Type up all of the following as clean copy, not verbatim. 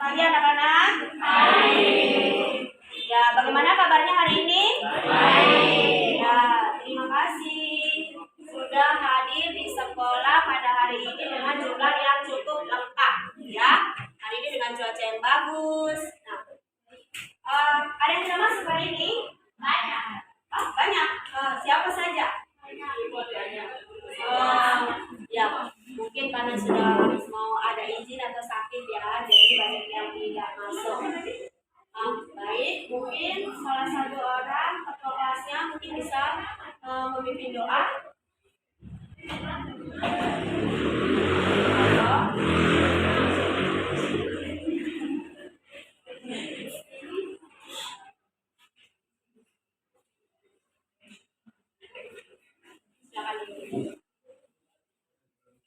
Pagi anak-anak. Baik. Ya, bagaimana kabarnya hari ini? Baik. Ya, terima kasih sudah hadir di sekolah pada hari ini dengan jumlah yang cukup lengkap. Ya, hari ini dengan cuaca yang bagus. Nah, ada yang sudah masuk hari ini? Banyak. Banyak. Siapa saja? Ya, mungkin karena sudah mau ada izin atau sakit ya, jadi banyak yang tidak masuk. Baik, mungkin salah satu orang ketua kelasnya mungkin bisa memimpin doa.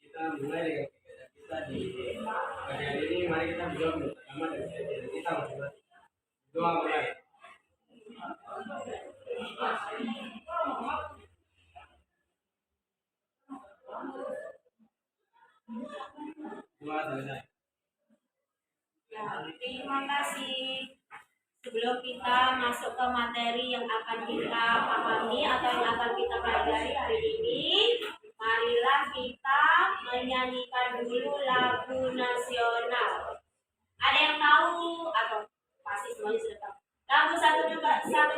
Kita mulai dengan kita di bagian ini. Mari kita berdoa bersama dan kita masing-masing. Doa mulai. Doa selesai. Ya, terima kasih. Sebelum kita masuk ke materi yang akan kita pahami atau yang akan kita pelajari hari ini, marilah kita menyanyikan dulu lagu nasional. Ada yang tahu atau pasti semuanya sudah tahu? Lagu satu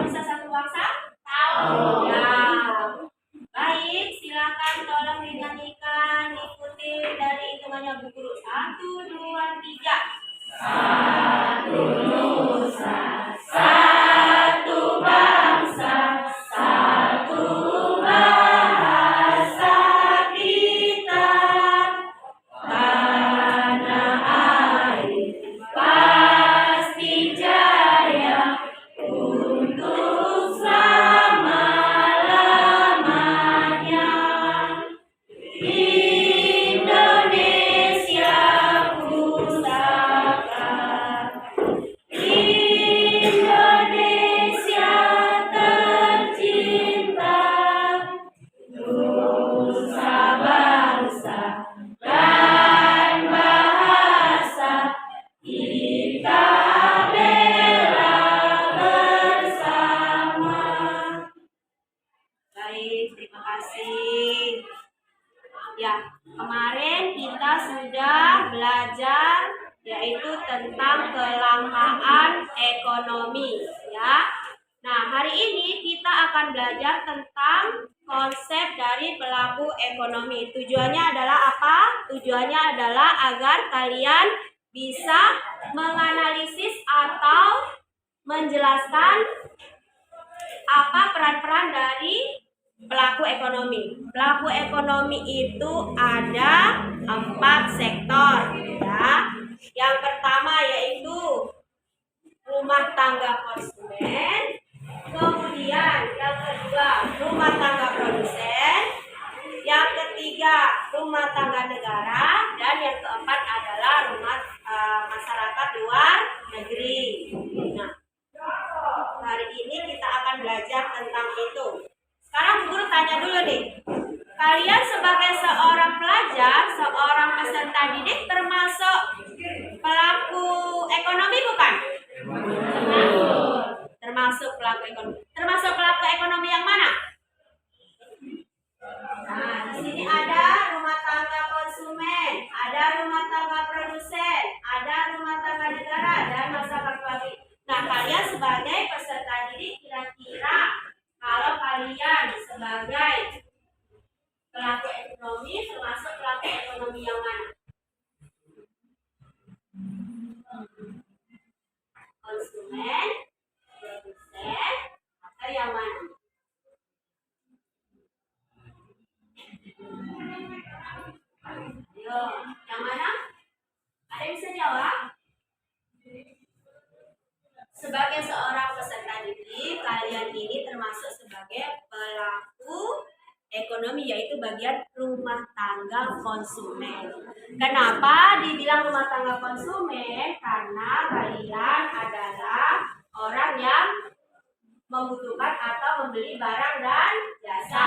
nusa satu bangsa? Tahu. Ya. Baik, silakan tolong dinyanyikan, ikuti dari hitungannya Bu Guru. 1, 2, 3. Satu nusa, satu bangsa, satu bahasa kita. Tanah air pasti jaya untuk selama-lamanya. Indonesia pusaka, Indonesia tercinta, nusa bangsa dan bahasa kita bela bersama. Baik, terima kasih. Ya, kemarin kita sudah belajar yaitu tentang kelangkaan ekonomi ya. Nah, hari ini kita akan belajar tentang konsep dari pelaku ekonomi. Tujuannya adalah apa? Tujuannya adalah agar kalian bisa menganalisis atau menjelaskan apa peran-peran dari pelaku ekonomi. Pelaku ekonomi itu ada 4 sektor ya. Yang pertama yaitu rumah tangga konsumen, kemudian yang kedua rumah tangga produsen, yang ketiga rumah tangga negara, dan yang keempat adalah rumah masyarakat luar negeri. Nah, hari ini kita akan belajar tentang itu. Sekarang guru tanya dulu nih, kalian sebagai seorang pelajar, seorang peserta didik termasuk pelaku ekonomi bukan? Termasuk pelaku ekonomi. Termasuk pelaku ekonomi yang mana? Nah, di sini ada rumah tangga konsumen, ada rumah tangga produsen, ada rumah tangga negara, dan masyarakat luar. Nah, kalian sebagai peserta didik kira-kira kalau kalian sebagai pelaku ekonomi termasuk pelaku ekonomi yang mana? Konsumen, produsen, atau yang mana? Ayo, yang mana? Ada yang bisa jawab? Sebagai seorang peserta didik, kalian ini termasuk sebagai pelaku ekonomi, yaitu bagian rumah tangga konsumen. Kenapa dibilang rumah tangga konsumen? Karena kalian adalah orang yang membutuhkan atau membeli barang dan jasa.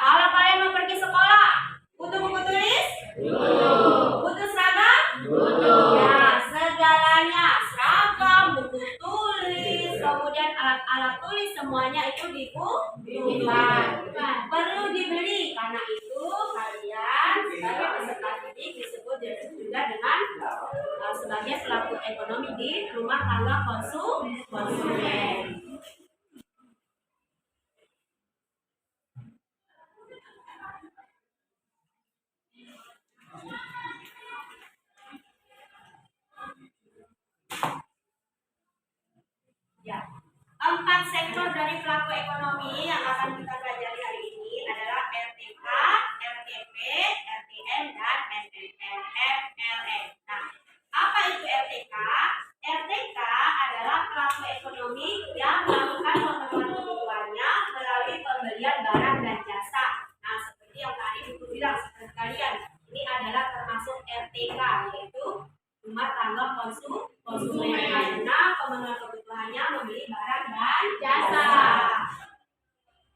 Kalau kalian mau pergi sekolah, butuh buku tulis? Butuh. Butuh seragam? Butuh. Ya, segalanya misalnya seragam, buku tulis, kemudian alat-alat tulis semuanya itu dibutuhkan. Perlu dibeli, karena itu kalian sebagai peserta didik disebut juga dengan sebagai pelaku ekonomi di rumah tangga konsumen. Ya, 4 sektor dari pelaku ekonomi yang akan kita pelajari hari ini adalah RTK, RTP, RTN, dan FLN. Nah, apa itu RTK? RTK adalah pelaku ekonomi yang melakukan pemenuhan kebutuhannya melalui pembelian barang dan jasa. Nah, seperti yang tadi Ibu bilang, seperti kalian, ini adalah termasuk RTK, yaitu rumah tangga konsumen, karena pemenuhan kebutuhannya membeli barang dan jasa.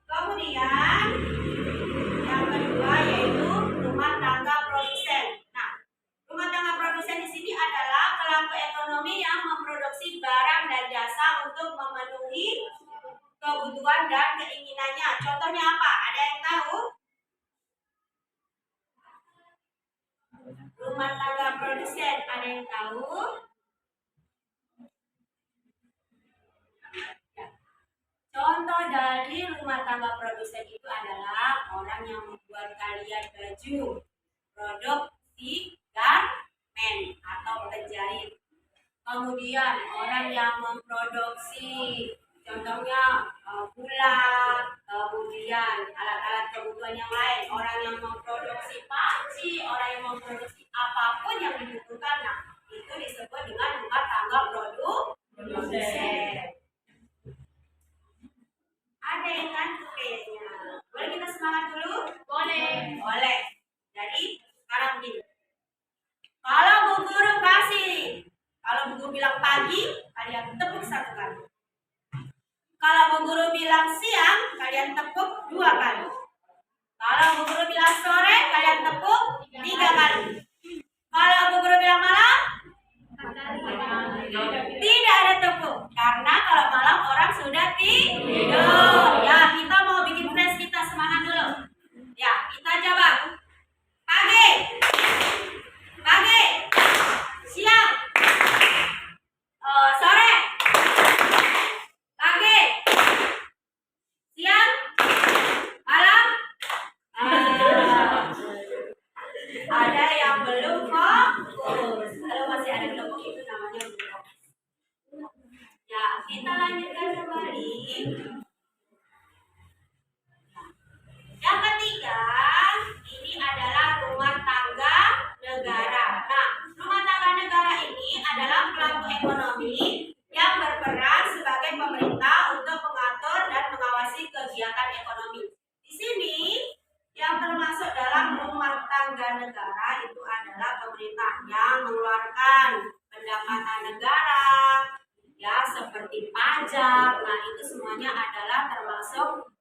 Kemudian yang kedua yaitu rumah tangga produsen. Nah, rumah tangga produsen di sini adalah pelaku ekonomi yang memproduksi barang dan jasa untuk memenuhi kebutuhan dan keinginannya. Contohnya apa? Ada yang tahu? Rumah tangga produsen, ada yang tahu? Contoh dari rumah tangga produsen itu adalah orang yang membuat kalian baju, produksi garmen atau penjahit. Kemudian orang yang memproduksi, contohnya gula, kemudian alat-alat kebutuhan yang lain. Orang yang memproduksi panci, orang yang memproduksi apapun yang dibutuhkan. Nah, itu disebut dengan rumah tangga produsen. Ada yang ngantuk kayaknya. Boleh kita semangat dulu? Boleh. Boleh. Jadi sekarang gini. Kalau Bu Guru kalau Bu Guru bilang pagi, kalian tepuk 1 kali. Kalau Bu Guru bilang siang, kalian tepuk 2 kali. Kalau Bu Guru bilang sore, kalian tepuk 3 kali. Kalau Bu Guru bilang malam, tidak ada tepuk. Karena kalau malam orang sudah tidur. Ya, kita mau bikin fresh, kita semangat dulu. Ya, kita coba. Pagi, siang, sore, pagi, siang, malam. Ada yang belum fokus. Kalau masih ada kelompok itu namanya belum fokus. Ya, kita lanjutkan kembali. Yang ketiga, ini adalah rumah tangga negara. Nah, rumah tangga negara ini adalah pelaku ekonomi yang berperan sebagai pemerintah untuk mengatur dan mengawasi kegiatan ekonomi. Di sini yang termasuk dalam rumah tangga negara itu adalah pemerintah yang mengeluarkan pendapatan negara, ya seperti pajak. Nah, itu semuanya adalah termasuk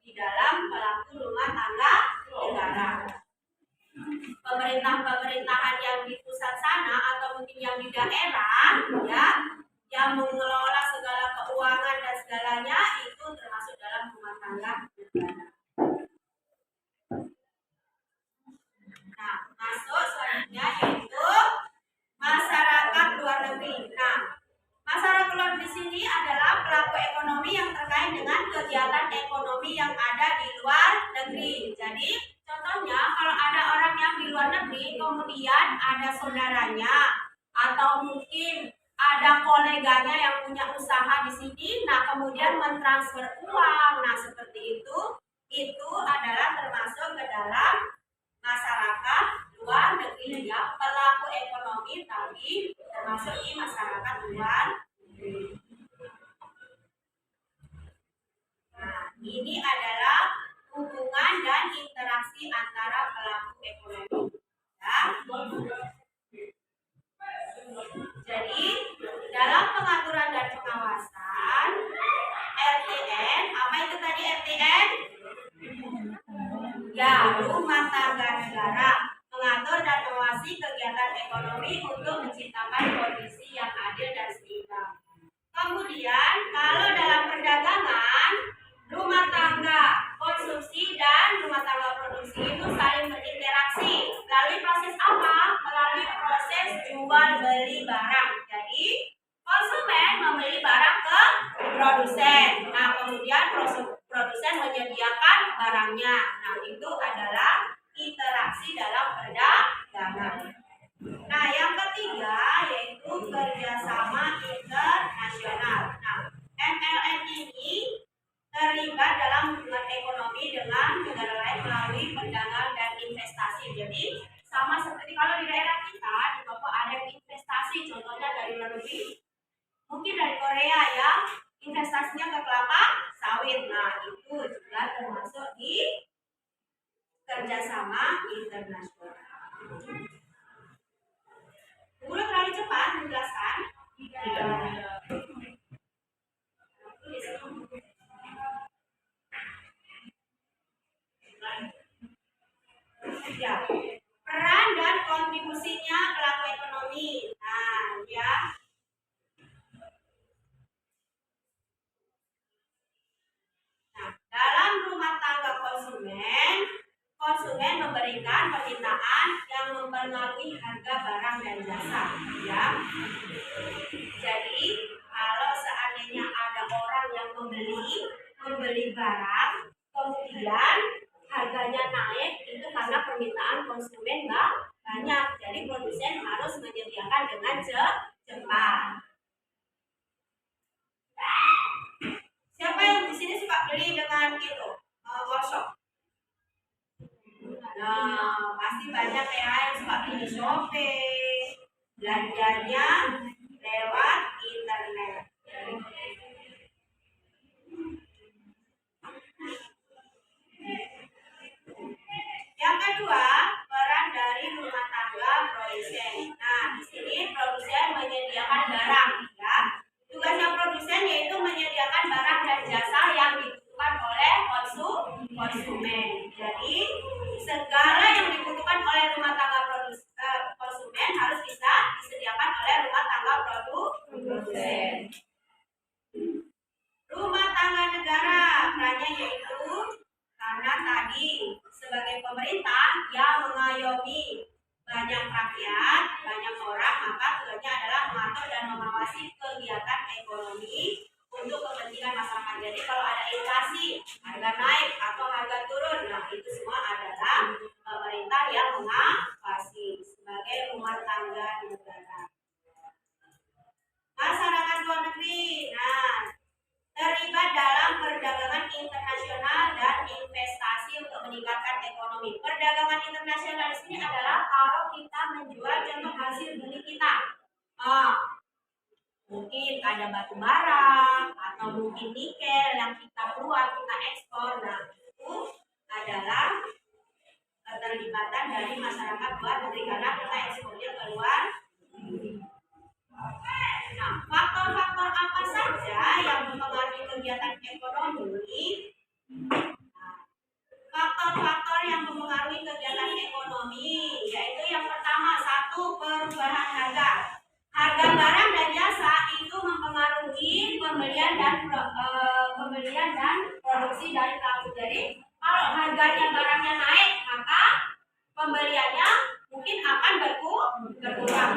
di dalam pelaku rumah tangga negara. Pemerintahan yang di pusat sana atau mungkin yang di daerah, ya, yang mengelola segala keuangan dan segalanya itu termasuk dalam rumah tangga negara. Nah, masuk selanjutnya yaitu masyarakat luar negeri. Nah, masyarakat luar di sini adalah pelaku ekonomi yang terkait dengan kegiatan ekonomi yang ada di luar negeri. Jadi, contohnya kalau ada orang yang di luar negeri, kemudian ada saudaranya atau mungkin ada koleganya yang punya usaha di sini, nah kemudian mentransfer uang. Nah, seperti itu adalah termasuk ke dalam masyarakat luar negeri, ya, pelaku ekonomi tapi termasuk di masyarakat luar negeri. Nah, ini adalah hubungan dan interaksi antara pelaku ekonomi. Ya. Jadi, dalam pengaturan dan pengawasan RTN, apa itu tadi RTN? Ya, rumah tangga negara mengatur dan mengawasi kegiatan ekonomi untuk menciptakan kondisi yang Jadi konsumen membeli barang ke produsen. Nah, kemudian produsen menyediakan barangnya. Nah, itu adalah interaksi dalam perdagangan. Nah, yang ketiga yaitu kerjasama internasional. Nah, MLN ini terlibat dalam hubungan ekonomi dengan negara lain melalui perdagangan dan investasi. Jadi sama seperti kalau di daerah kita di Papua ada investasi, contohnya dari luar negeri, mungkin dari Korea ya, investasinya ke kelapa sawit. Nah, itu juga termasuk di kerjasama internasional. Dulu terlalu cepat menjelaskan. Ya. Peran dan kontribusinya pelaku ekonomi. Nah, ya. Nah, dalam rumah tangga konsumen memberikan permintaan yang mempengaruhi harga barang dan jasa, ya. Jadi, kalau seandainya ada orang yang membeli barang, kemudian harganya naik, itu karena permintaan konsumen banyak. Jadi produsen harus menyediakan dengan cepat. Siapa yang di sini suka beli dengan itu workshop? Nah, pasti banyak ya yang suka beli di Shopee, belanjanya lewat internet. Yang kedua, peran dari rumah tangga produsen. Nah, di sini produsen menyediakan barang, ya. Tugasnya produsen yaitu menyediakan barang dan jasa yang dibutuhkan oleh konsumen. Jadi, segala yang dibutuhkan oleh rumah tangga konsumen harus bisa disediakan oleh rumah tangga produsen. Rumah tangga negara perannya yaitu karena tadi sebagai pemerintah yang mengayomi banyak rakyat, banyak orang, maka tugasnya adalah mengatur dan mengawasi kegiatan ekonomi untuk kepentingan masyarakat. Jadi kalau ada inflasi, harga naik atau harga turun, nah itu semua adalah pemerintah yang mengawasi sebagai rumah tangga negara. Masyarakat luar negeri, nah terlibat dalam perdagangan internasional dan investasi untuk meningkatkan ekonomi. Perdagangan internasional di sini adalah kalau kita menjual contoh hasil bumi kita. Mungkin ada batu bara atau mungkin nikel yang kita keluar, kita ekspor. Nah, itu adalah keterlibatan dari masyarakat luar negeri karena kita ekspornya keluar. Nah, faktor-faktor apa saja yang mempengaruhi kegiatan ekonomi? Faktor-faktor yang mempengaruhi kegiatan ekonomi yaitu yang pertama, satu, perubahan harga. Harga barang dan jasa itu mempengaruhi pembelian dan produksi dari pelaku. Jadi, kalau harganya barangnya naik, maka pembeliannya mungkin akan berkurang.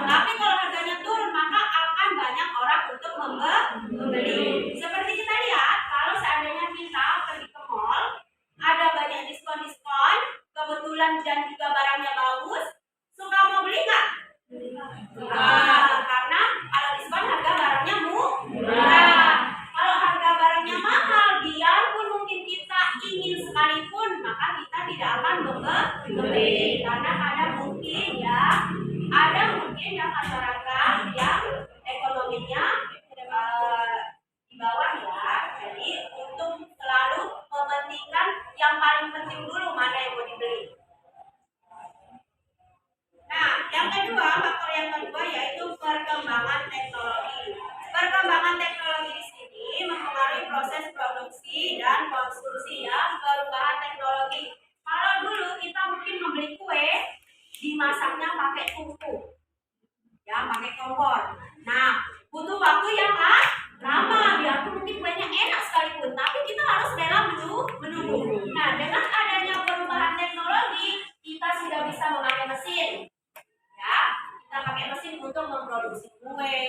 Tapi kalau harganya turun, maka akan banyak orang untuk membeli. Seperti kita lihat, kalau seandainya kita pergi ke mall, ada banyak diskon-diskon, kebetulan dan juga barangnya bagus, suka mau beli nggak? Karena kalau diskon harga barangnya murah. Kalau harga barangnya mahal, biarpun mungkin kita ingin sekalipun, maka kita tidak akan membeli. Karena ada mungkin ya masyarakat yang ekonominya di bawah ya. Jadi untuk selalu mementingkan yang paling penting dulu mana yang mau dibeli. Nah, faktor yang kedua yaitu perkembangan teknologi. Perkembangan teknologi di sini mempengaruhi proses produksi dan konsumsi ya, perubahan teknologi. Kalau dulu kita mungkin membeli kue, dimasaknya pakai tungku, ya pakai kompor. Nah, butuh waktu yang lama, biarpun mungkin kuenya enak sekalipun, tapi kita harus rela menunggu. Nah, dengan adanya perubahan teknologi, kita sudah bisa memakai mesin. Ya, kita pakai mesin untuk memproduksi kue,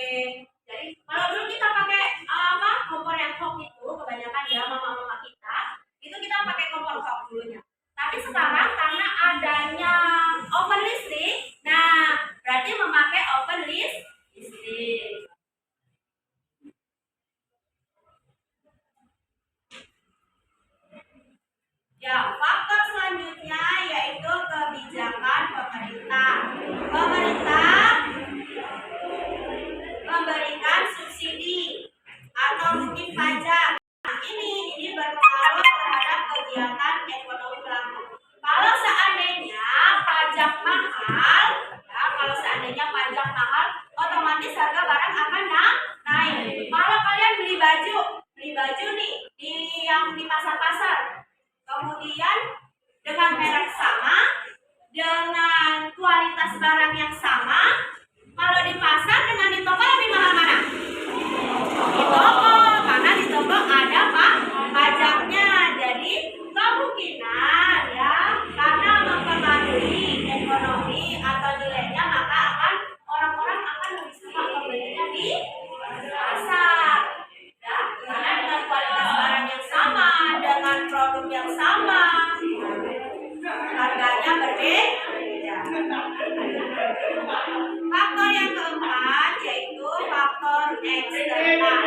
faktor eksternal.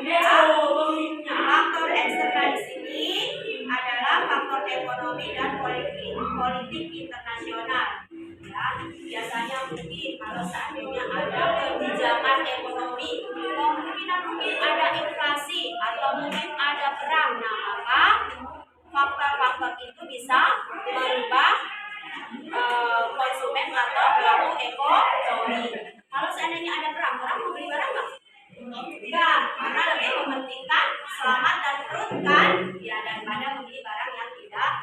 Ya. Faktor eksternal di sini adalah faktor ekonomi dan politik internasional. Ya, biasanya mungkin kalau seandainya ada kebijakan ekonomi, kemungkinan mungkin ada inflasi atau mungkin ada perang. Nah, maka faktor-faktor itu bisa merubah konsumen atau pelaku ekonomi. Kalau seandainya ada perang, orang mau beli barang nggak? Enggak, karena lebih mementingkan selamat dan perut kan, ya, daripada membeli barang yang tidak.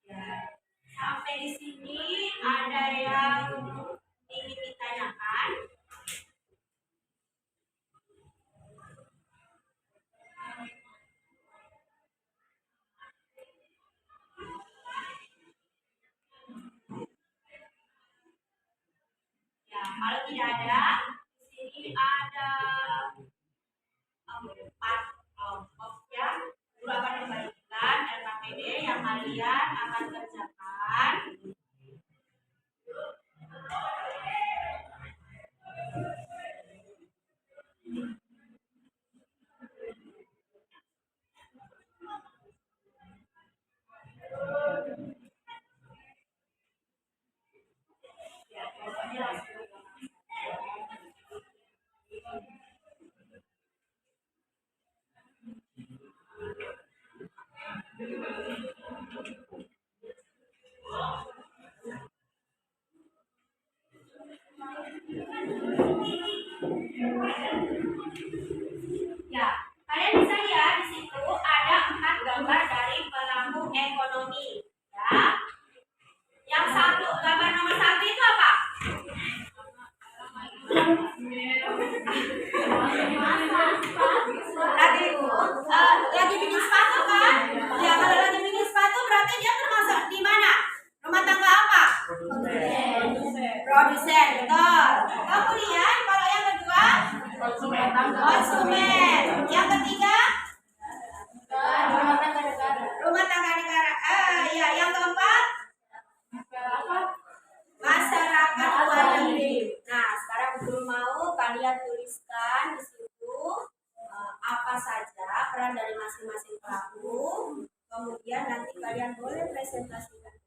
Ya, sampai di sini ada yang ingin ditanyakan? Ya, kalau tidak ada, di sini ada empat kelompok ya. Guru akan membagikan LKPD yang kalian akan kerjakan. Ya, pokoknya langsung. Ya, kalian bisa lihat di situ ada 4 gambar dari pelaku ekonomi. Ya, yang satu, gambar nomor 1 itu apa? Lagi bikin sepatu kan? Ya, kalau lagi bikin sepatu berarti dia termasuk di mana? Rumah tangga apa? Produsen, betul. Kemudian kalau yang kedua, konsumen. Yang ketiga, rumah tangga negara. Ya, yang keempat, masyarakat luar negeri. Nah, sekarang guru mau kalian tuliskan di situ apa saja peran dari masing-masing pelaku. Kemudian nanti kalian boleh presentasikan.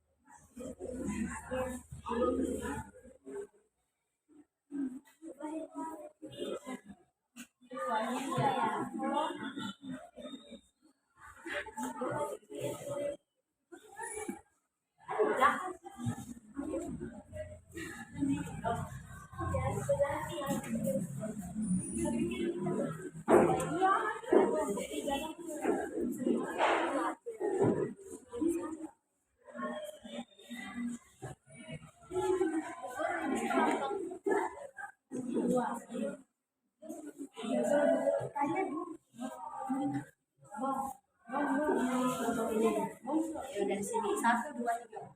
Ya, dari sini 1, 2, 3.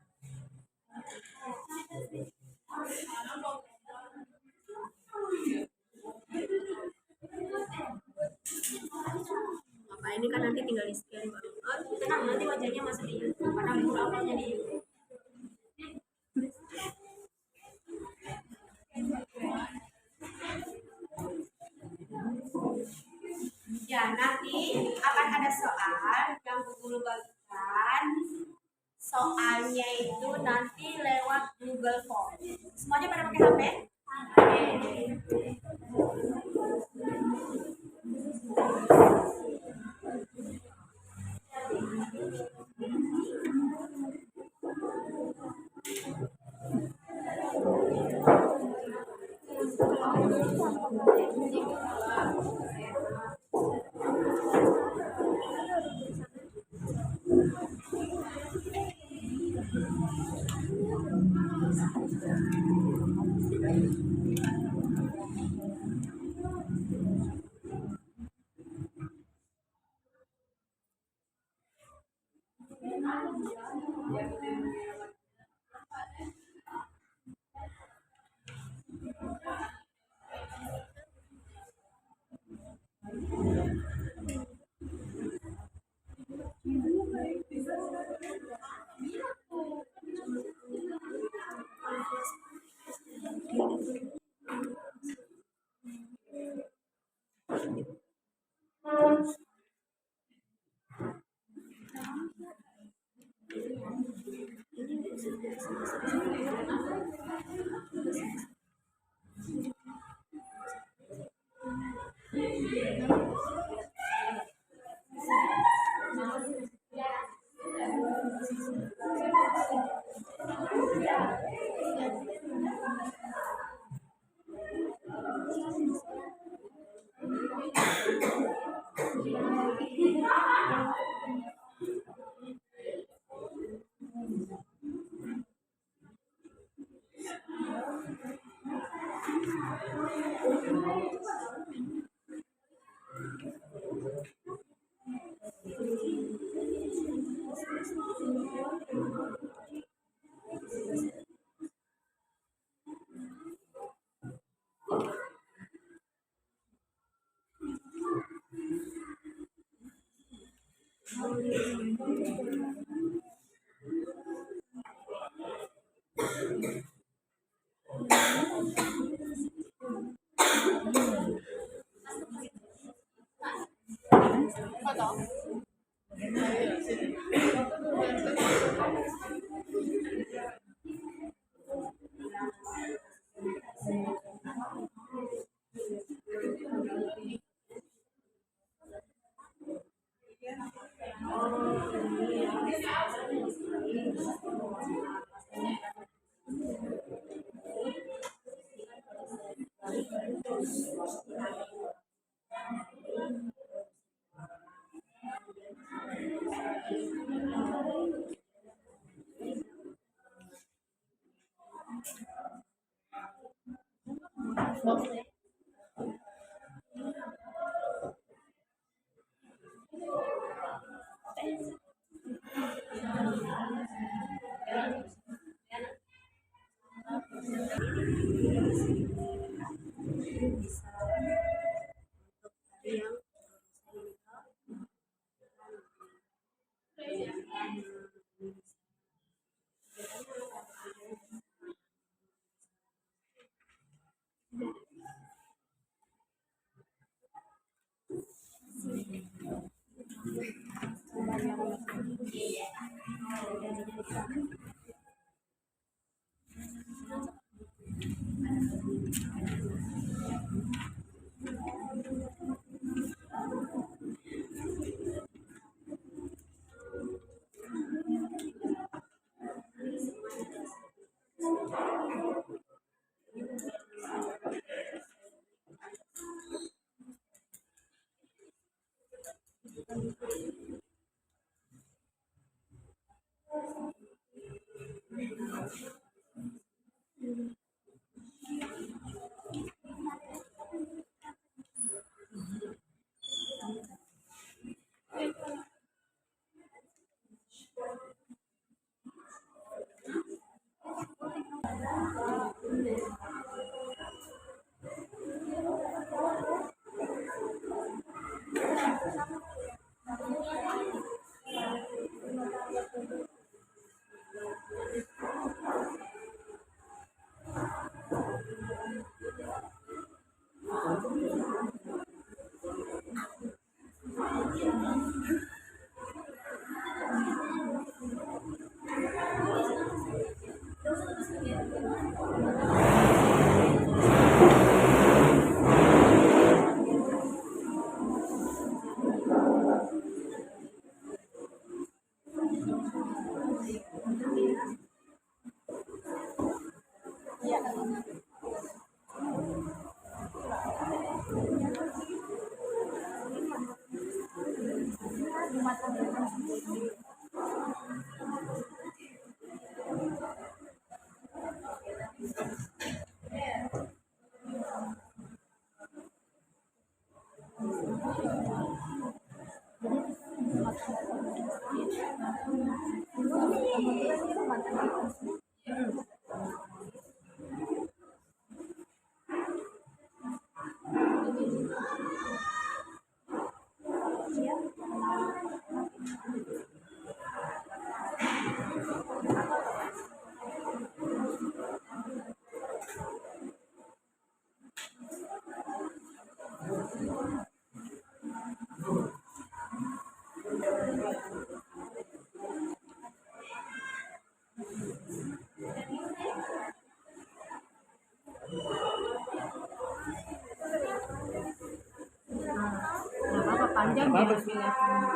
Apa ini kan nanti tinggal di scan baru. Oh, tenang, nanti wajahnya masuk di YouTube karena guru uploadnya di YouTube. Ya, nanti akan ada soal yang guru bagikan. Soalnya itu nanti lewat Google Form. Semuanya pada pakai HP? Nggak apa-apa, panjang Nggak apa-apa.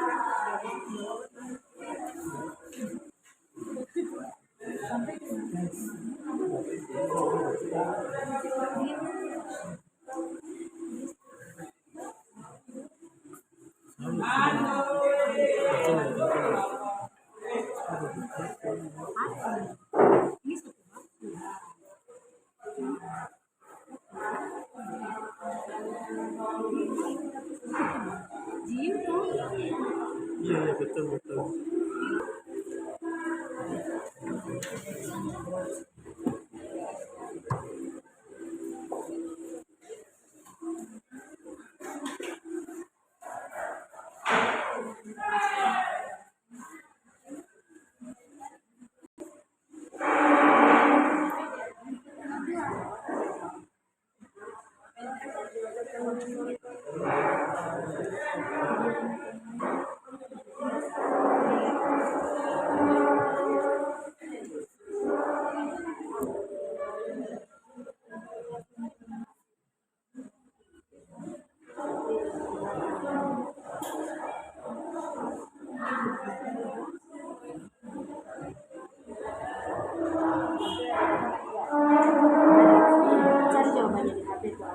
biar Iya, iya, betul, betul. Cari jawabannya di HP tuh.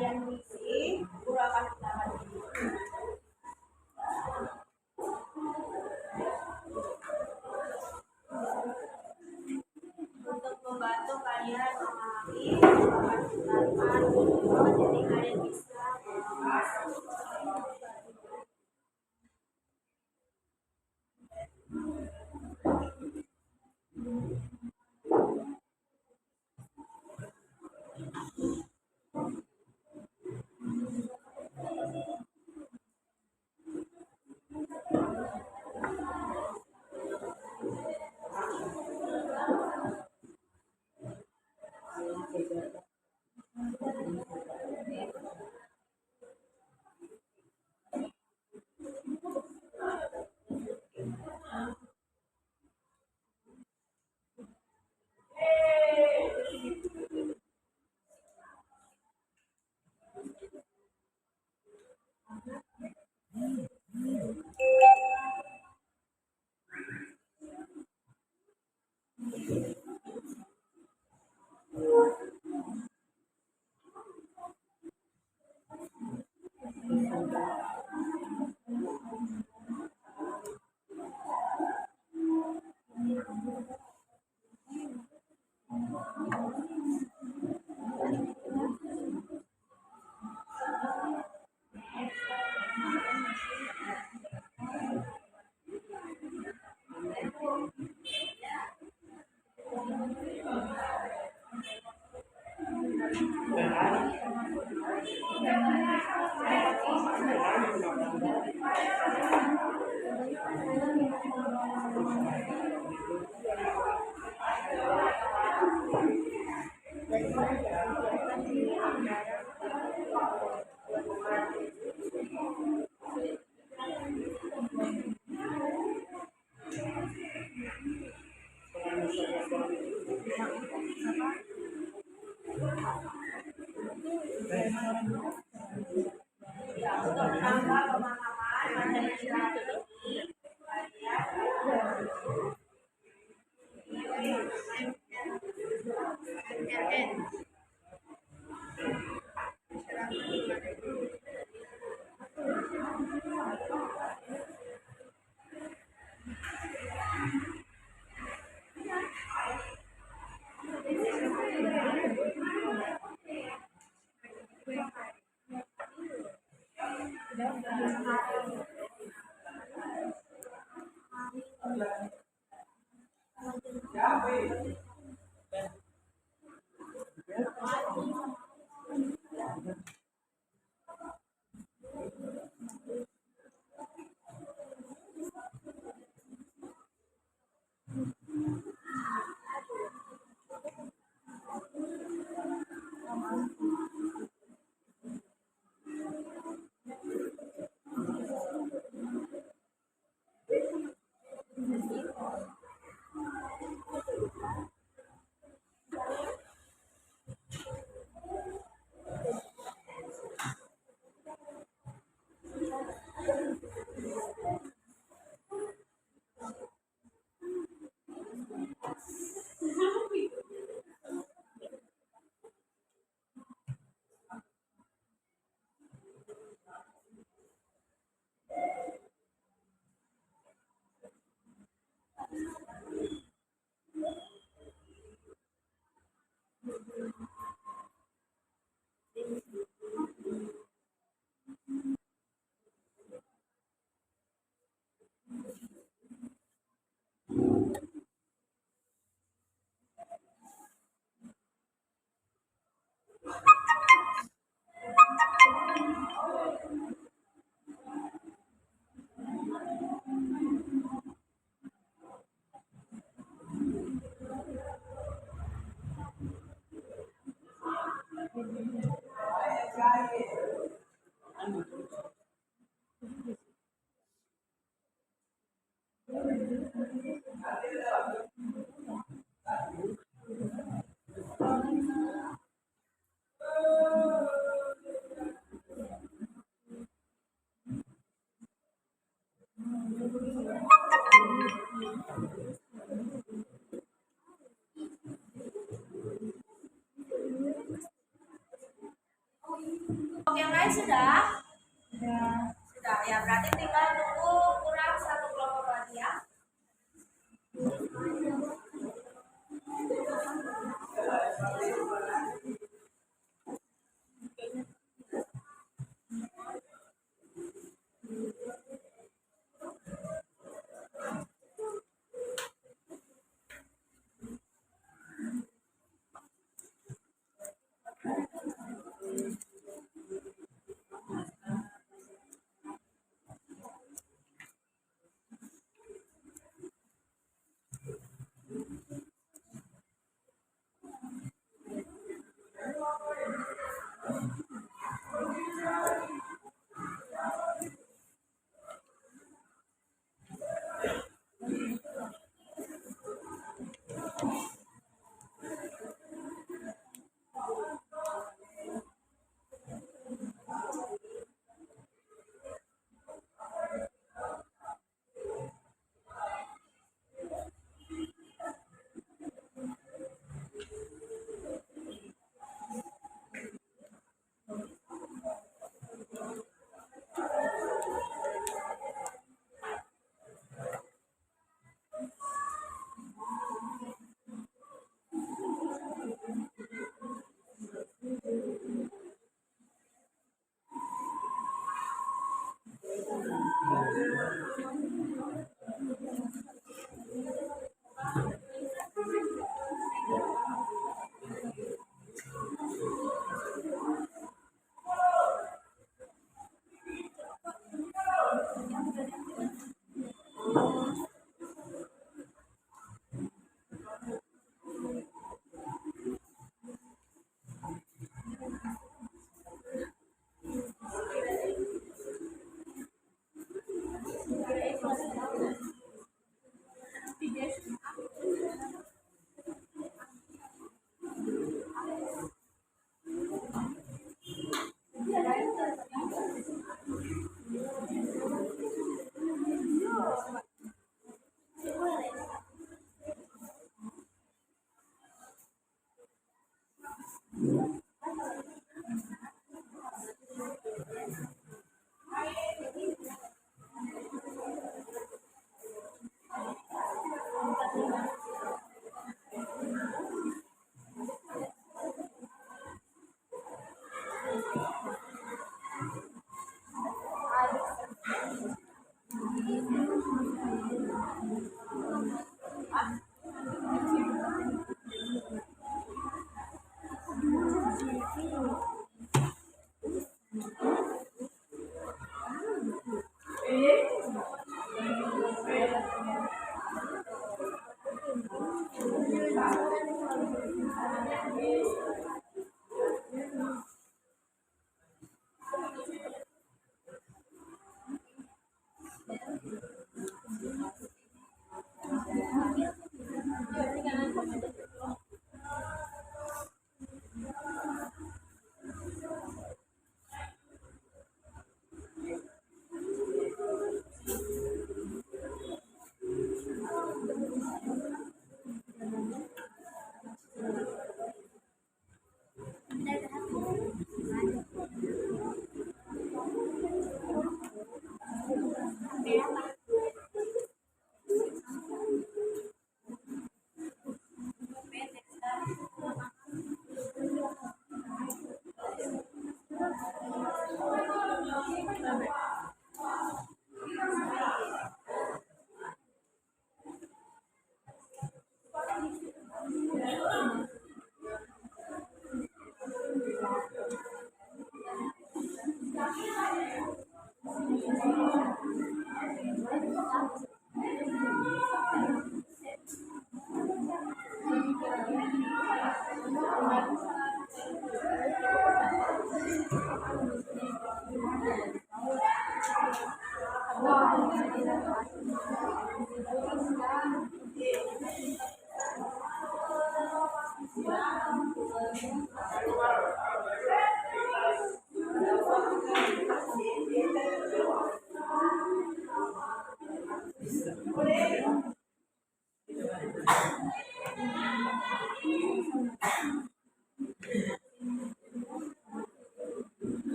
kalian mengisi, guru akan menambah ini. Untuk membantu kalian memahami jadi kalian bisa menambah pemahaman materi ini.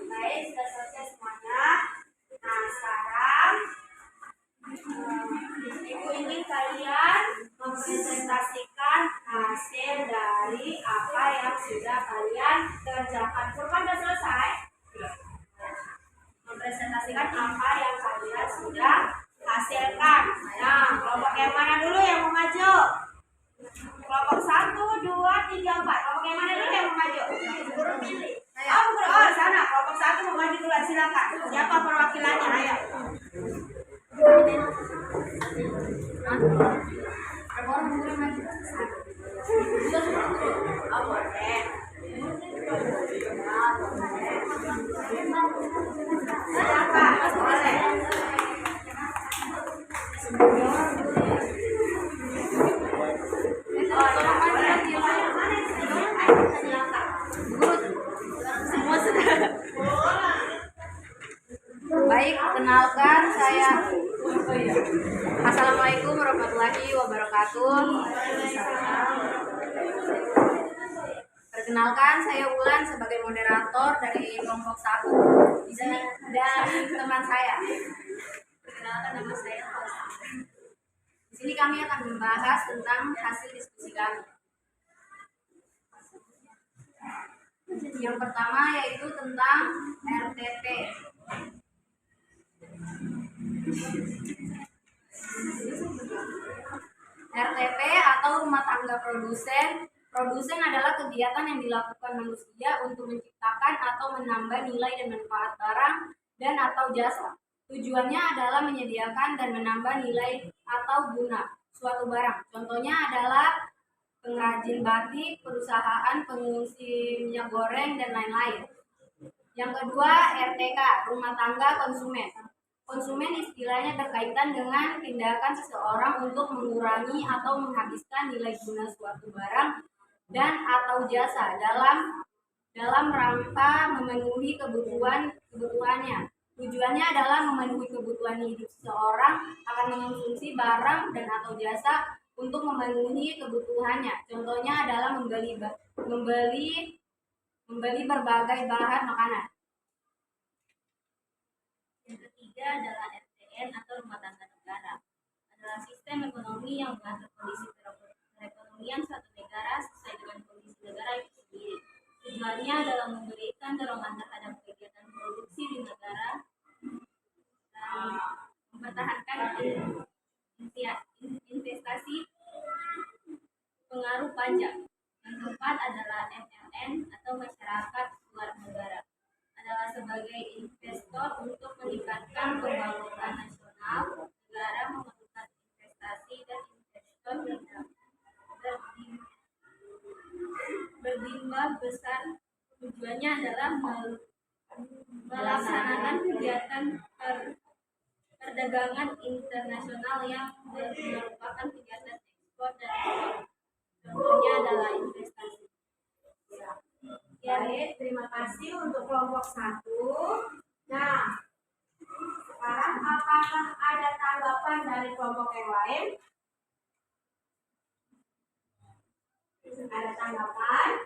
Baik, sudah selesai semuanya. Nah, sekarang Ibu ingin kalian mempresentasikan hasil dari apa yang sudah kalian kerjakan. Kurban sudah selesai? Mempresentasikan apa yang kalian sudah hasilkan. Nah, kelompok yang mana dulu yang mau maju? Kelompok 1, 2, 3, 4. Kelompok yang mana dulu yang mau maju? Guru pilih. Oh, sana. Kelompok 1 mau maju dulu, silakan. Siapa perwakilannya? Ayo. Oh, boleh. Siapa? Boleh. Baik, kenalkan saya. Assalamualaikum warahmatullahi wabarakatuh. Perkenalkan, saya Wulan sebagai moderator dari kelompok 1. Di sini dan teman saya. Perkenalkan, nama saya Fauzi. Di sini kami akan membahas tentang hasil diskusi kami. Yang pertama yaitu tentang RTP. RTP atau rumah tangga produsen. Produsen adalah kegiatan yang dilakukan manusia untuk menciptakan atau menambah nilai dan manfaat barang dan atau jasa. Tujuannya adalah menyediakan dan menambah nilai atau guna suatu barang. Contohnya adalah pengrajin batik, perusahaan pengungsi minyak goreng, dan lain-lain. Yang kedua, RTK, rumah tangga konsumen. Konsumen istilahnya berkaitan dengan tindakan seseorang untuk mengurangi atau menghabiskan nilai guna suatu barang dan atau jasa dalam rangka memenuhi kebutuhannya. Tujuannya adalah memenuhi kebutuhan hidup seseorang akan mengonsumsi barang dan atau jasa untuk memenuhi kebutuhannya. Contohnya adalah membeli berbagai bahan makanan. Yang ketiga adalah RTN atau rumah tangga negara. Adalah sistem ekonomi yang mengatur kondisi perekonomian suatu negara sesuai dengan kondisi negara itu sendiri. Tujuannya adalah memberikan dorongan terhadap kegiatan produksi di negara dan mempertahankan investasi pengaruh pajak. Yang keempat adalah MLN atau masyarakat luar negara. Adalah sebagai investor untuk meningkatkan pembangunan nasional, negara memerlukan investasi dan investor berdimba besar. Tujuannya adalah melaksanakan kegiatan perdagangan internasional yang merupakan kegiatan ekspor dan impor. Contohnya adalah investasi. Ya, terima kasih untuk kelompok 1. Nah, sekarang apakah ada tanggapan dari kelompok yang lain? Ada tanggapan?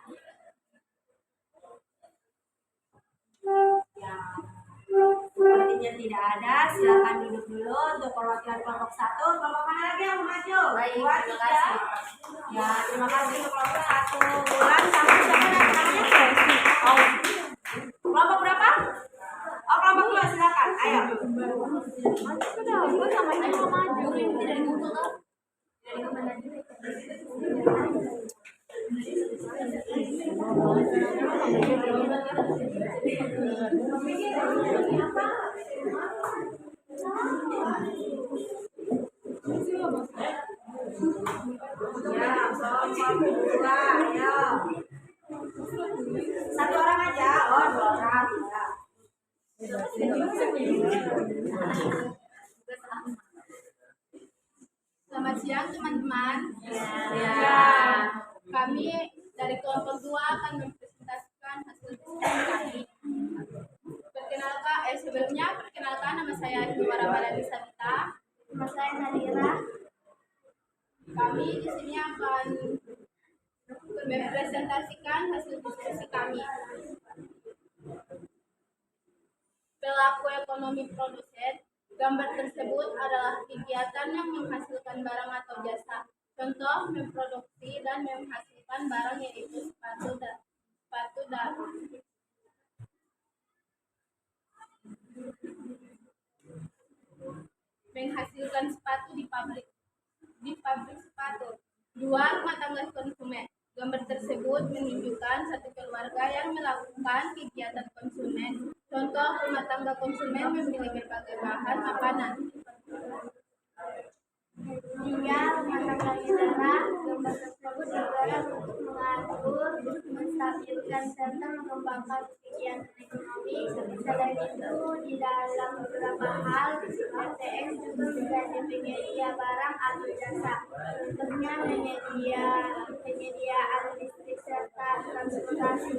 Ya, sepertinya tidak ada. Silakan duduk dulu untuk perwakilan kelompok 1. Kelompok mana lagi yang mau maju? Baik, 2, terima 3. kasih. Ya, terima kasih untuk kelompok 1. Bulan sama siapa namanya? Oh. Kelompok berapa? Oh, kelompok 2, silakan. Ayo. Sudah, gue namanya mau maju. Tidak dikumpul tuh. Ya, kelompok 2, ayo. Satu orang aja. Oh, 2 orang. Ya. Selamat siang teman-teman. Ya. Kami dari kelompok 2 akan mempresentasikan hasil diskusi kami. Perkenalkan nama saya Himara Balani Sabita. Nama saya Nadira. Kami di sini akan mempresentasikan hasil diskusi kami. Pelaku ekonomi produsen. Gambar tersebut adalah kegiatan yang menghasilkan barang atau jasa. Contoh, memproduksi dan menghasilkan barang yaitu sepatu dan menghasilkan sepatu di pabrik sepatu. 2. Rumah tangga konsumen. Gambar tersebut menunjukkan satu keluarga yang melakukan kegiatan konsumen. Contoh, rumah tangga konsumen membeli berbagai bahan makanan. 3. Rumah tangga negara. Gambar tersebut digarap untuk mengatur, menstabilkan, serta mengembangkan kegiatan ekonomi. Selain itu, di dalam beberapa hal, RTX juga menjadi penyedia barang atau jasa. Contohnya penyediaan listrik serta transportasi.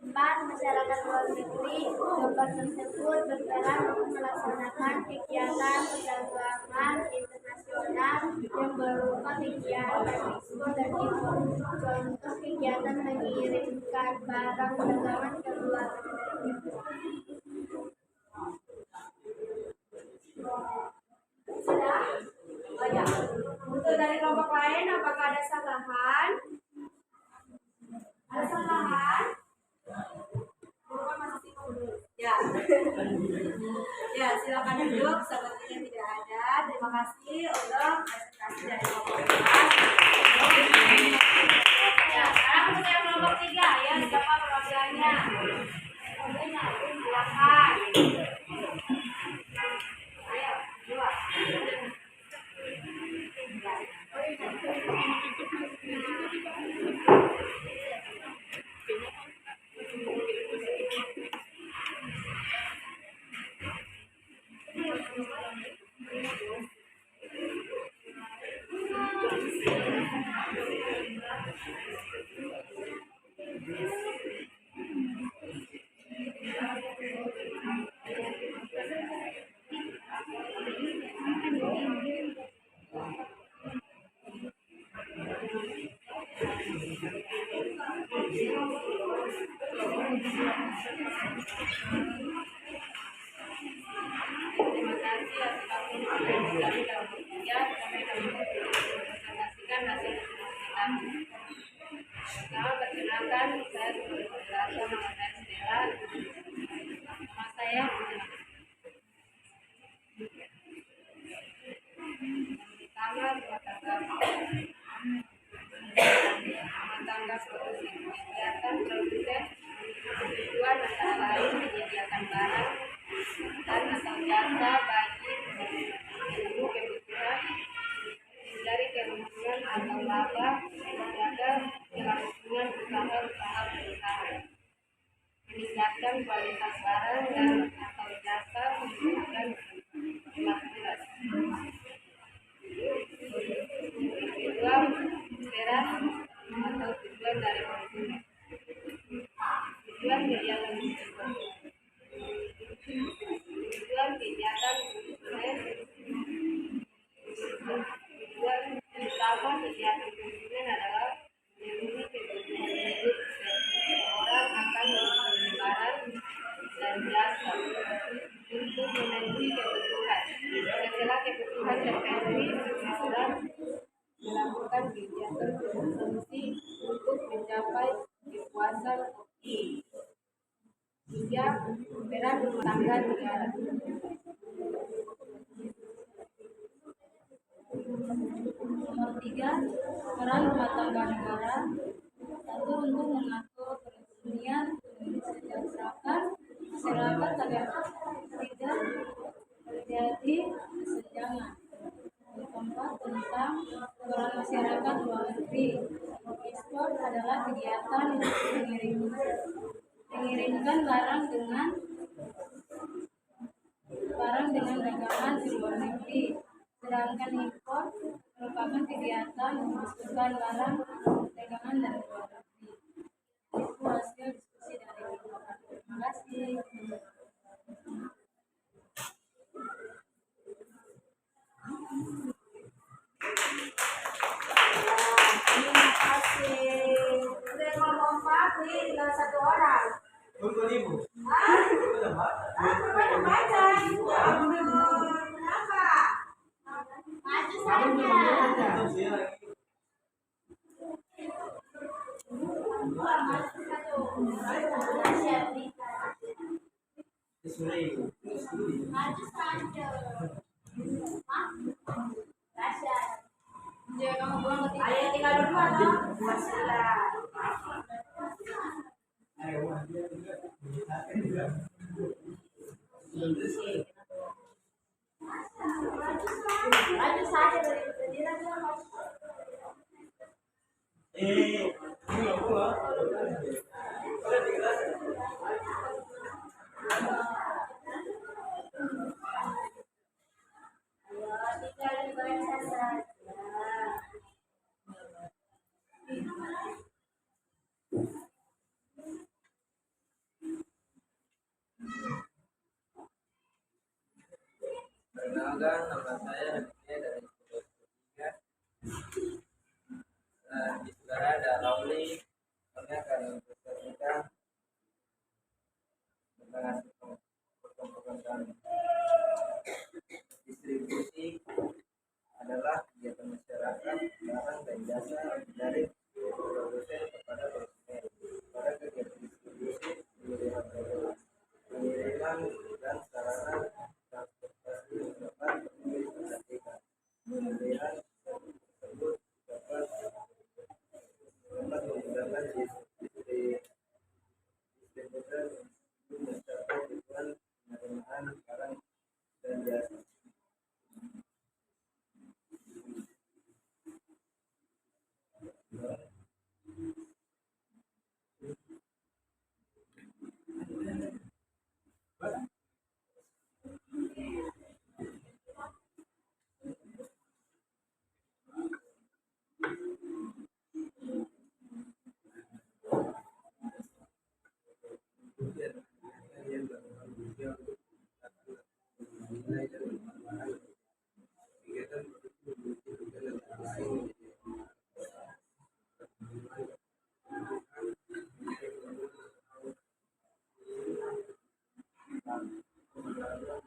4. Masyarakat luar negeri. Gambar tersebut berperan untuk melaksanakan kegiatan perdagangan internasional yang berupa kegiatan ekspor dan impor. Contoh kegiatan mengirimkan barang dagangan ke luar negeri. Sudah? Oh ya. Untuk dari kelompok lain, apakah ada salahan? Ada salahan? Bukan masih sibuk dulu. Ya. Ya, silakan duduk. Sepertinya tidak ada. Terima kasih untuk presentasi dari kelompok 4. Ya, sekarang untuk yang kelompok 3 ya, siapa perwakilannya? Silakan. Ayo, dua. Terima kasih atas waktunya kami dalam berkuliah sampai kami presentasikan hasil kita. Pertama perkenalkan saya sebagai penjelasan mengenai Stella. Nama saya pertama rumah tangga produksi kegiatan produsen tujuan antara lain menyediakan barang dan atau jasa bagi seluruh kebutuhan dari kerumunan atau laba menjaga kelangsungan usaha perusahaan, meningkatkan kualitas barang dan atau jasa menunjukkan kemakmuran. Kedua, beras atau tujuan dari konsumen. Tujuan kegiatan konsumen. Tujuan kegiatan konsumen. Tujuan utama kegiatan konsumen adalah memenuhi kebutuhan hidup seseorang akan membeli barang dan jasa untuk memenuhi kebutuhan. Setelah kebutuhan terpenuhi, seseorang melakukan kegiatan konsumsi untuk mencapai kepuasan optimis. 3. Peran rumah tangga negara. Nomor 3, peran rumah tangga negara. 1. Untuk mengatur perekonomian, mensejahterakan masyarakat agar tidak terjadi kesenjangan. Yang keempat, tentang peran masyarakat luar negeri. Ekspor adalah kegiatan mengirimkan barang dengan dagangan di luar negeri. Sedangkan impor merupakan kegiatan memasukkan barang dagangan dari luar negeri. Itu hasil diskusi dari kita. Terima kasih. Terima kasih. Udah kelompok 4 nih, tinggal 1 orang. Untuk ibu. Hah? Sudah, Pak. Banyak baca. Ya ampun. Kenapa? Maju saja. Maju saja. Jadi kamu pulang ke Ayo tinggal berdua toh. Bismillah. Maju saja dari berdiri. Ini nggak pulang. Ayo tinggal dibaca saja. Perkenalkan, nama saya Rizky dari Sekolah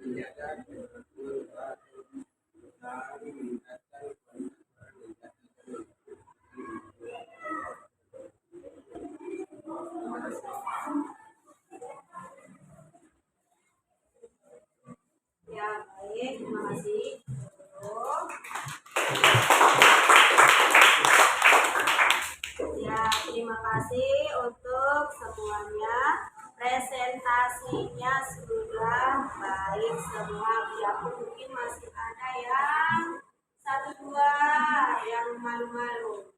menjaga mutu dan meningkatkan kualitas barang dan jasa. Ya, baik, terima kasih. Ya, terima kasih untuk semuanya. Presentasinya sudah baik semua. Biarpun mungkin masih ada yang satu dua yang malu-malu.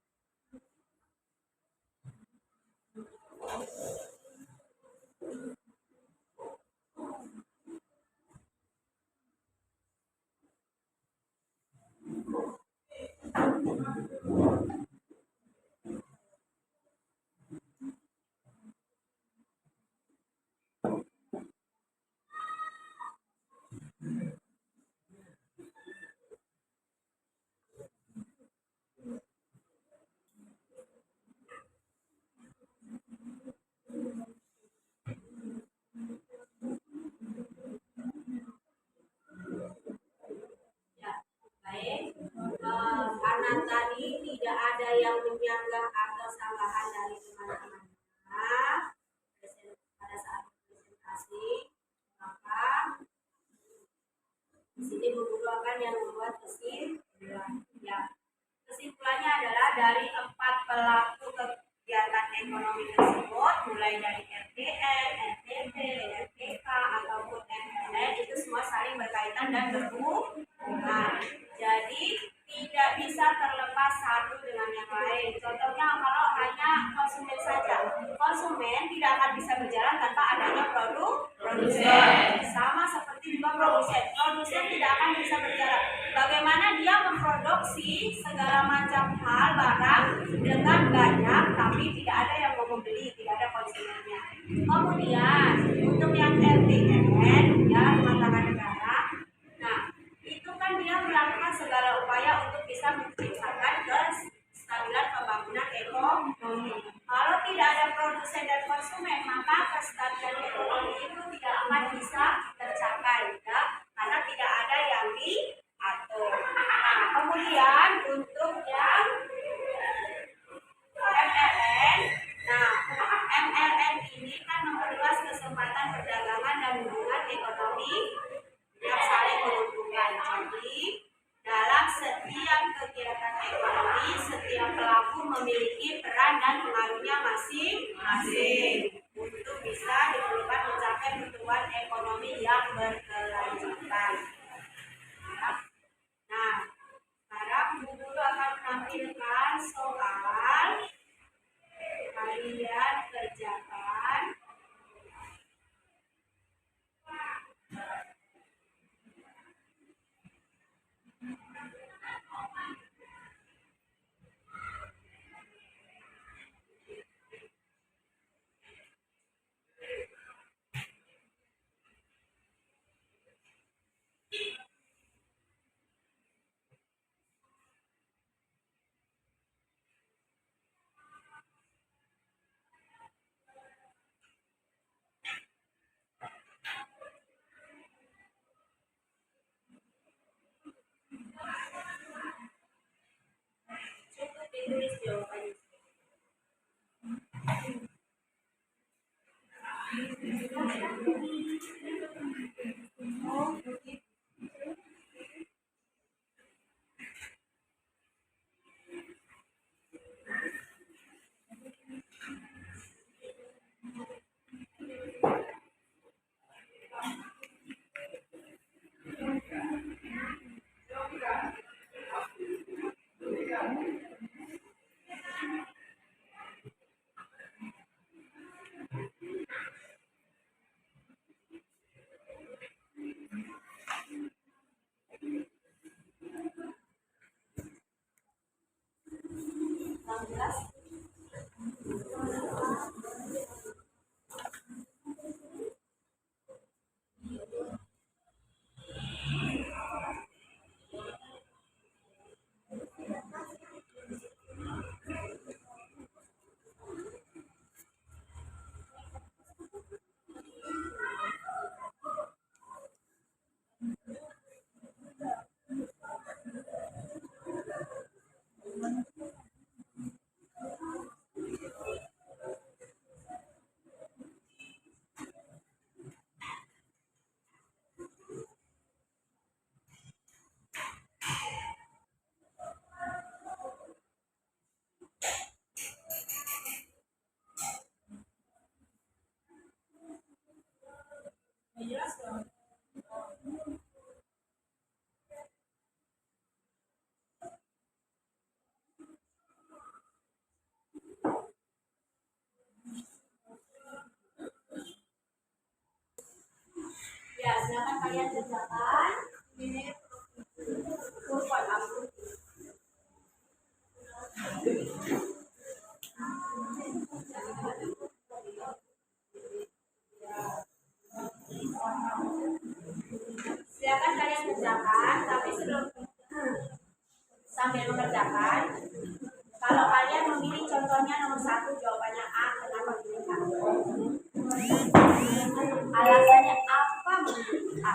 Ya, baik. Karena tadi tidak ada yang menyanggah atau sanggahan dari teman-teman pada saat presentasi, maka di sini Bu Guru akan yang membuat kesimpulan. Ya, kesimpulannya adalah dari 4 pelaku kegiatan ekonomi tersebut, mulai dari RTN, RTP, RTK, ataupun MLN, itu semua saling berkaitan dan berhubungan. Jadi tidak bisa terlepas satu dengan yang lain. Contohnya kalau hanya konsumen saja, konsumen tidak akan bisa berjalan tanpa adanya produsen. Sama seperti juga produsen tidak akan bisa berjalan. Bagaimana dia memproduksi segala macam hal barang dengan banyak, tapi tidak ada yang mau membeli, tidak ada konsumennya. Kemudian untuk yang RTN, ya, rumah tangga negara, nah itu kan dia melakukan segala upaya untuk bisa menciptakan kestabilan pembangunan ekonomi. Kalau tidak ada produsen dan konsumen, maka kestabilan ekonomi itu tidak akan bisa tercapai, ya, karena tidak ada yang diatur. Nah, kemudian untuk yang MLN, nah MLN ini kan memperluas kesempatan perdagangan dan hubungan ekonomi yang saling menguntungkan. Jadi dalam setiap kegiatan ekonomi, setiap pelaku memiliki peran dan pengaruhnya masing-masing untuk bisa diperlukan mencapai pertumbuhan ekonomi yang berkelanjutan. Nah, sekarang Bu Guru akan menampilkan soal kalian kerjakan. Cukup ditulis jawabannya. Oh, begitu. Ya, silakan kalian kerjakan. Kurvan aku. Silakan kalian kerjakan, tapi sebelum sambil mengerjakan, kalau kalian memilih contohnya nomor 1 jawabannya A, kenapa pilih A? Alasannya apa memilih A?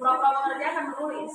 Pura-pura mengerjakan menulis.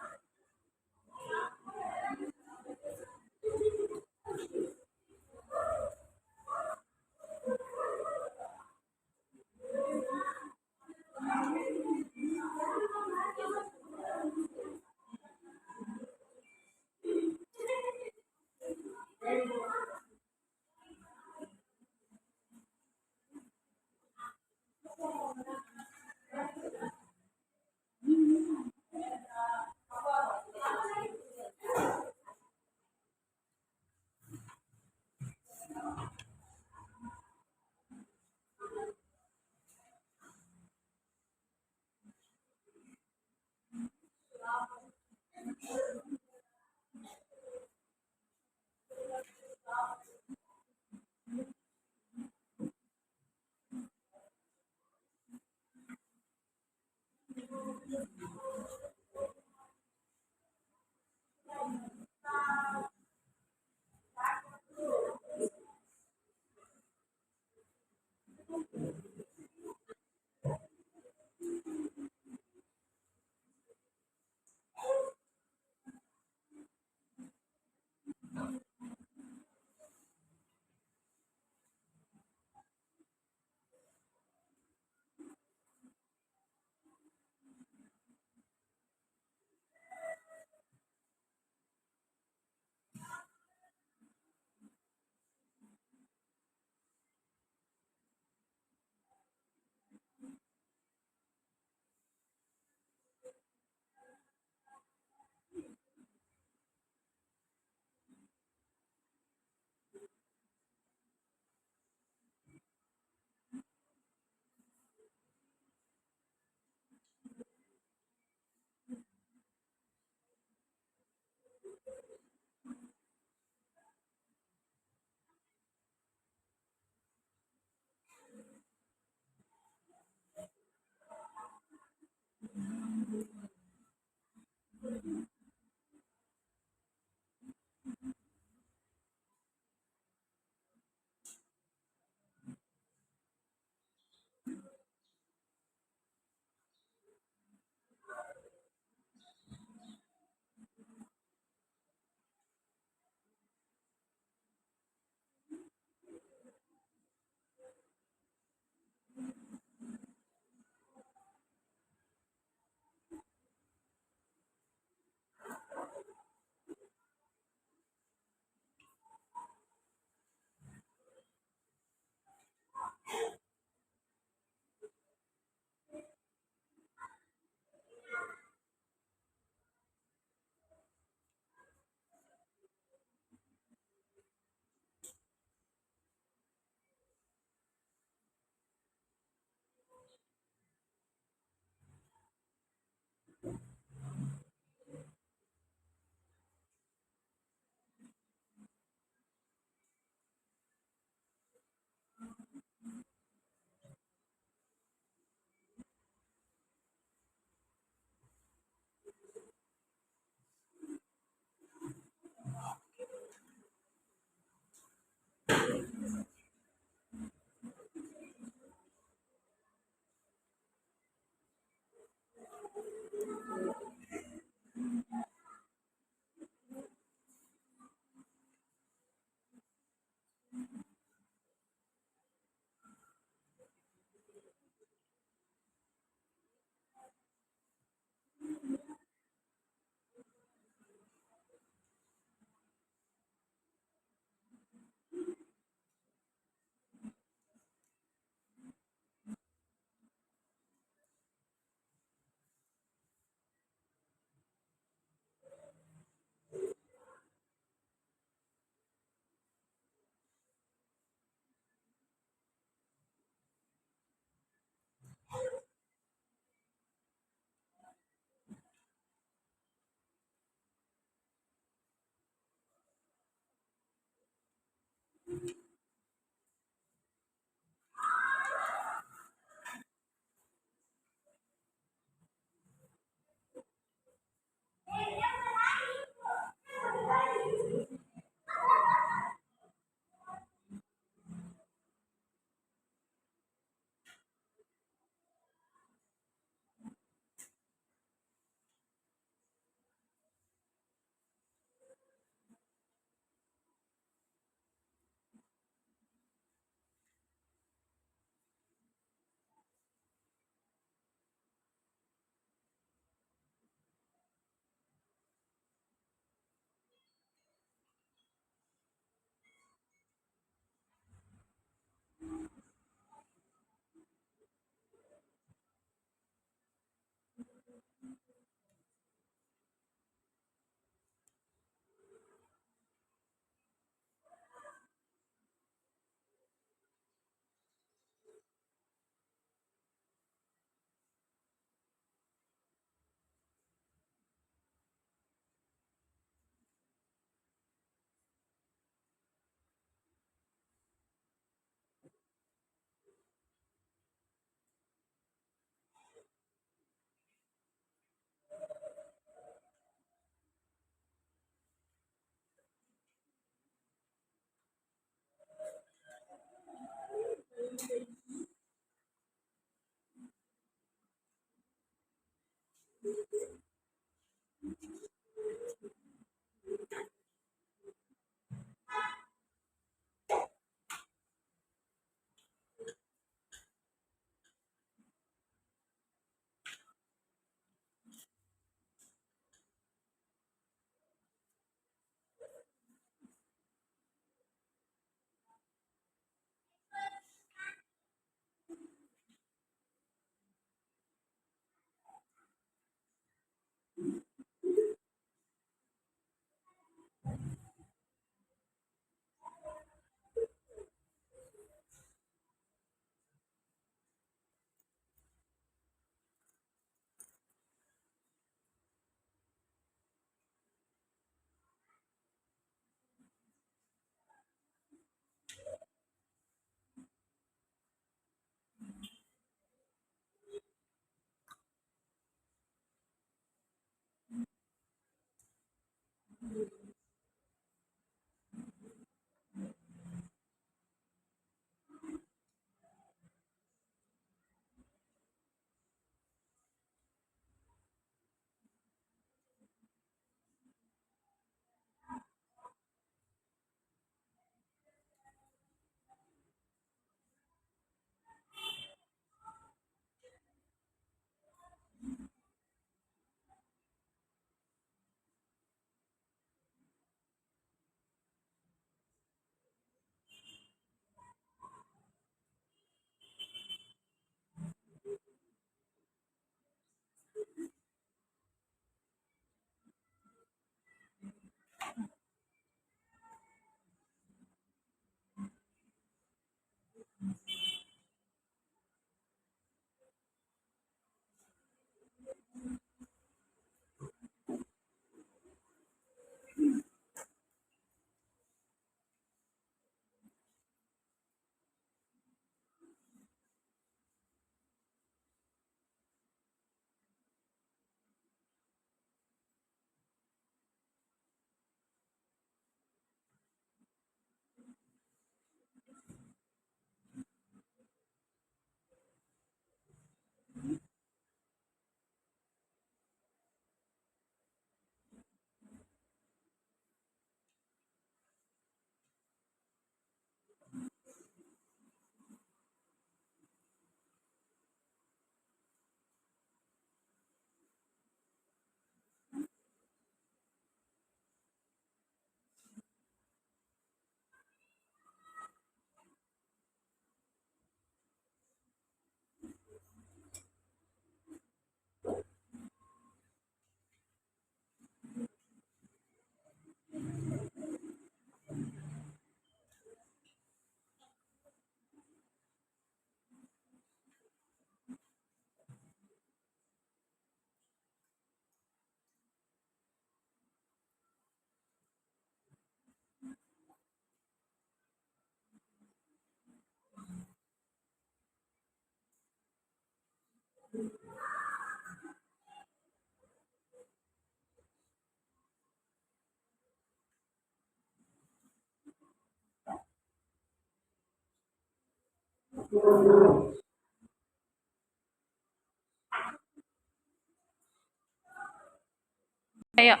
Ayo.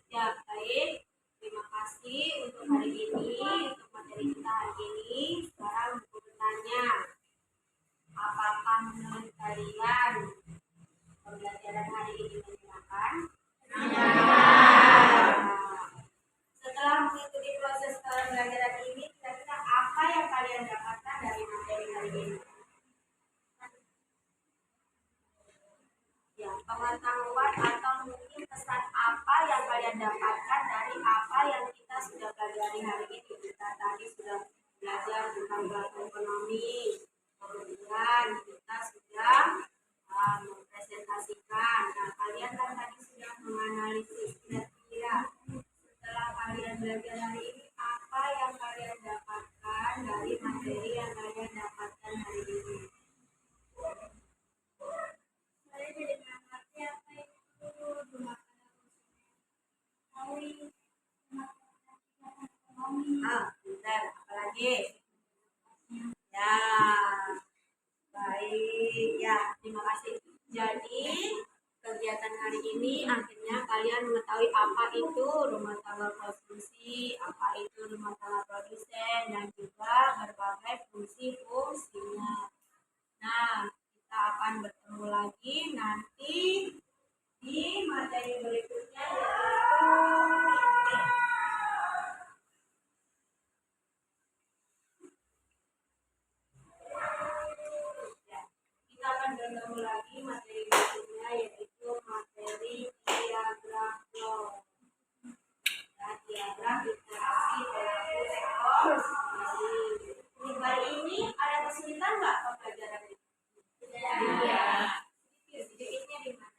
Ya, baik. Terima kasih untuk hari ini, untuk materi kita hari ini. Sekarang aku bertanya, apakah menurut kalian pembelajaran hari ini menyenangkan? Nah, setelah mengikuti proses pembelajaran ini, kira-kira apa yang kalian dapatkan dari materi hari ini? Ya, pengetahuan atau mungkin pesan apa yang kalian dapatkan dari apa yang kita sudah pelajari hari ini? Kita tadi sudah belajar tentang ekonomi, kemudian kita sudah mempresentasikan. Nah, kalian kan tadi sudah menganalisis kira-kira setelah kalian belajar hari ini, apa yang kalian dapatkan dari materi yang kalian dapatkan hari ini? Saya jadi mengerti apa itu rumah ekonomi. Bentar, apalagi? Ya, baik. Ya, terima kasih. Jadi, kegiatan hari ini akhirnya kalian mengetahui apa itu rumah tangga konsumsi, apa itu rumah tangga produsen, dan juga berbagai fungsi-fungsinya. Nah, kita akan bertemu lagi nanti di materi berikutnya yaitu kita akan bertemu lagi materi berikutnya yaitu materi diagram flow. Ya, diagram interaksi perilaku sektor. Kali ini ada kesulitan nggak pembelajarannya? Iya. Sedikitnya di mana?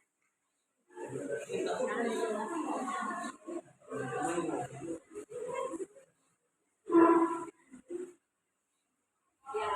Ya,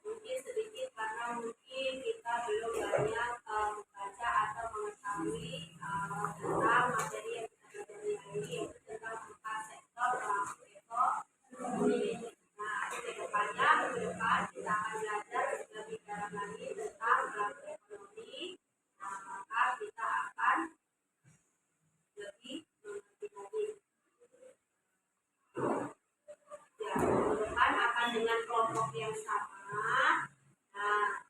mungkin sedikit karena mungkin kita belum banyak membaca atau mengetahui tentang materi yang kita pelajari hari ini yaitu tentang 4 sektor pelaku ekonomi. Nah, kedepannya minggu depan kita akan belajar lebih dalam lagi tentang pelaku ekonomi. Nah, maka kita akan lebih mengerti lagi. Ya, minggu depan akan dengan kelompok yang sama. Nah,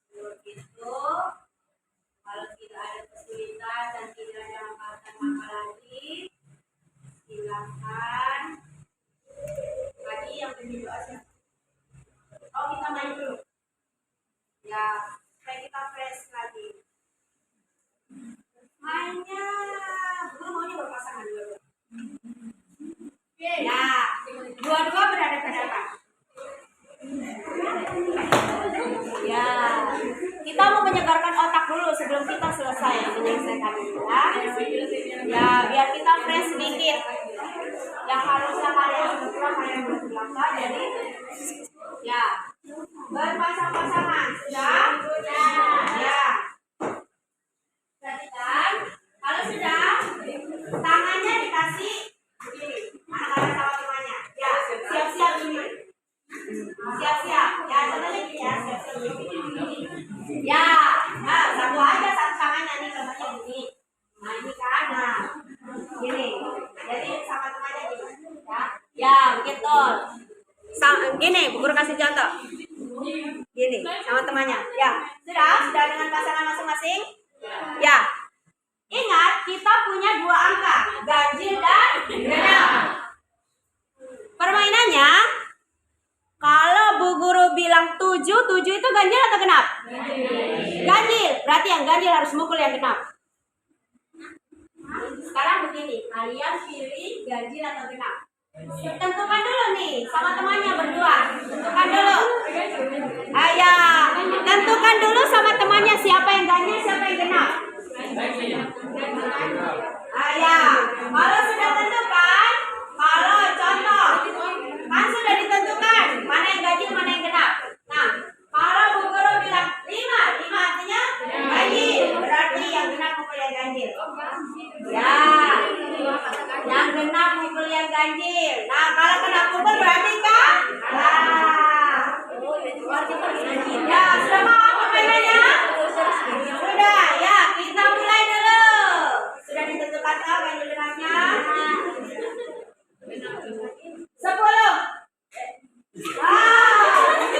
begitu. Kalau tidak ada kesulitan dan tidak ada hambatan apa lagi, silakan. Tadi yang berdoa siapa? Oh, kita main dulu. Ya, supaya kita fresh lagi. Mainnya, gue maunya berpasangan dua-dua. Ya, dua-dua berhadapan-hadapan. Ya, kita mau menyegarkan otak dulu sebelum kita selesai menyelesaikan itu ya. Ya, biar kita fresh sedikit. Yang harusnya kalian bergerak kalian bergerak jadi ya berpasang-pasangan sudah? Ya. Perhatikan, kalau sudah tangannya dikasih begini, mana sama temannya. Ya, siap-siap ini. Siap-siap. Ya, contohnya gini ya, siap-siap ini. Ya, nah satu aja satu tangannya nih contohnya gini. Nah ini kan, nah gini. Jadi sama temannya gini. Ya, begitu. Gini, Bu Guru kasih contoh. Gini, sama temannya. Ya, sudah dengan pasangan masing-masing. Ya, ingat kita punya 2 angka, ganjil dan genap. Permainannya, kalau Bu Guru bilang 7 itu ganjil atau genap? Ganjil. Berarti yang ganjil harus mukul yang genap. Sekarang begini, kalian pilih ganjil atau genap. Tentukan dulu nih sama temannya berdua. Tentukan dulu. Ayo, tentukan dulu sama temannya siapa yang ganjil, siapa yang genap. Ayo, kalau sudah tentukan, kalau contoh kan sudah ditentukan mana yang ganjil, mana yang genap. Nah, kalau Bu Guru bilang 5 artinya ganjil, berarti yang genap mukul yang ganjil. Ya, yang genap mukul yang ganjil. Nah, kalau kena pukul berarti kan? Ya, sudah mau permainannya? Sudah, ya kita mulai dulu. Sudah ditentukan tahu ganjil genapnya? 10.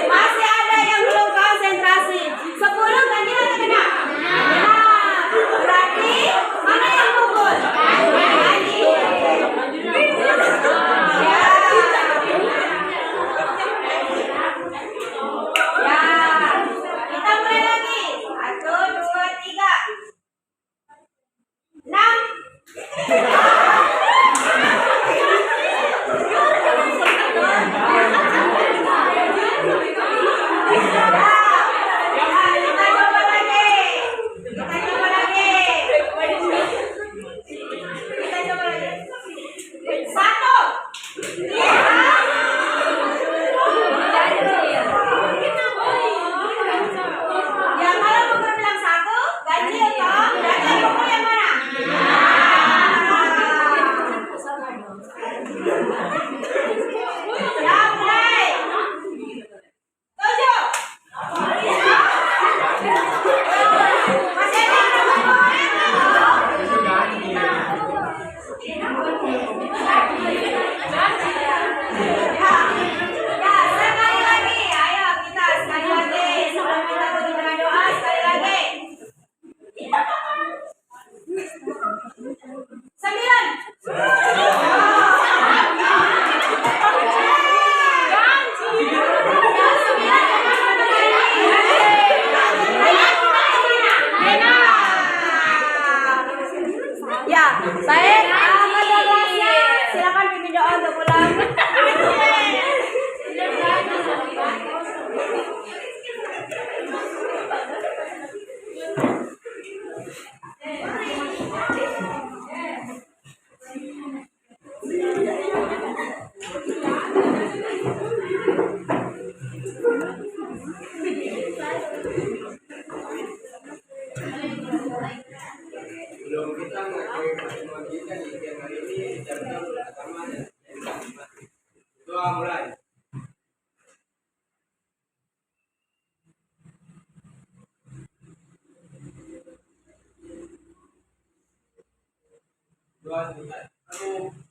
Masih ada yang belum konsentrasi. 10 ganjil atau genap? Genap. Berarti mana yang pukul? Ganjil. Ya. Kita mulai lagi. 1, 2, 3. 6. Masih ada yang belum? Belum kita ngajarin matematika di siang hari ini jam-jam pertama dan doa mulai. Doa selesai.